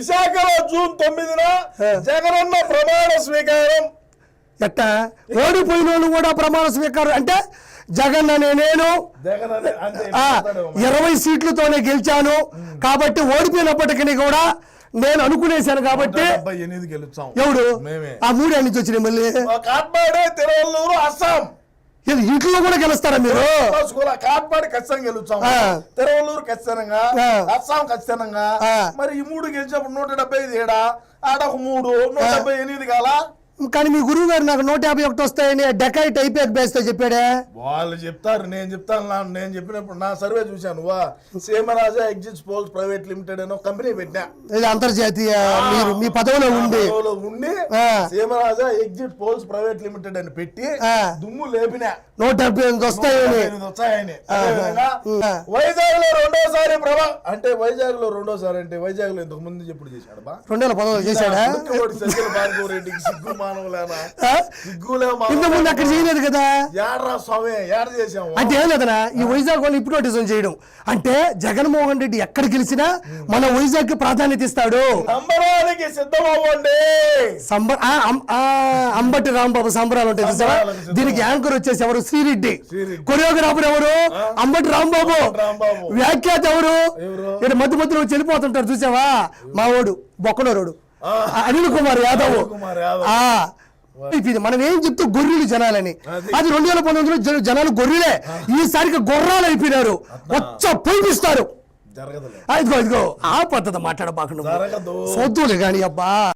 విశాఖలో జూన్ 9న జగనన్న ప్రమాణ స్వీకారం. ఎట్టా ఓడిపోయిన వాళ్ళు కూడా ప్రమాణ స్వీకారం అంటే జగన్ అనే నేను 20 సీట్లతోనే గెలిచాను కాబట్టి ఓడిపోయినప్పటికీ కూడా నేను అనుకునేశాను కాబట్టి ఎవడు ఆ 3 నుంచి వచ్చినాయి మళ్ళీ కాట్పాడే తిరువల్లూరు అస్సాం ఇంట్లో కూడా గెలుస్తారా మీరు? కాట్పాడి ఖచ్చితంగా గెలుస్తాం, తిరువల్లూరు ఖచ్చితంగా, అస్సాం ఖచ్చితంగా. మరి ఈ 3 గెలిచినప్పుడు 175 ఏడా ఆడ 3 178 కాలా? కానీ మీ గురువు గారు నాకు 151 వస్తాయని డెకాయిట్ అయిపోయాక బేస్తో చెప్పాడే. వాళ్ళు చెప్తారు, నేను చెప్తాను. నేను చెప్పినప్పుడు నా సర్వే చూశాను. Seemaraja exits polls private limited అని ఒక కంపెనీ పెట్టినా. ఇది అంతర్జాతీయ మీరు మీ పదవిలో ఉండి Seema Raja exit polls private limited అని పెట్టి దుమ్ము లేపినా 178 వస్తాయని. వైజాగ్ లో రెండోసారి అంటే వైజాగ్ లో రెండోసారి అంటే వైజాగ్ లో ఇంతకు ముందు ఎప్పుడు చేశాడు? 2016 చేశాడా? రెడ్డికి సిగ్గు ఇంతకుముందు అక్కడ చేయలేదు కదా. అంటే ఏం లేదనా ఈ వైజాగ్ వాళ్ళు హిప్నోటిజం చేయడం అంటే జగన్మోహన్ రెడ్డి ఎక్కడ గెలిచినా మన వైజాగ్ కి ప్రాధాన్యత ఇస్తాడు. అంబటి రాంబాబు సంబరాలు ఉంటాయి చూసారా? దీనికి యాంకర్ వచ్చేసి ఎవరు? శ్రీరెడ్డి. కొరియోగ్రాఫర్ ఎవరు? అంబటి రాంబాబు. వ్యాఖ్యాత ఎవరు? ఇక్కడ మధ్య మధ్యలో వెళ్ళిపోతుంటారు చూసావా? మావోడు బొక్కనోడు అనిల్ కుమార్ యాదవ్. మనం ఏం చెప్తూ గొర్రెలు జనాలని, అది 2019లో జనాలు గొర్రెలే, ఈసారికి గొర్రాలు అయిపోయినారు. వచ్చ పోయిస్తారు. ఇదిగో ఆ పద్ధతి మాట్లాడబాకుండా సొద్దులు కానీ అబ్బా.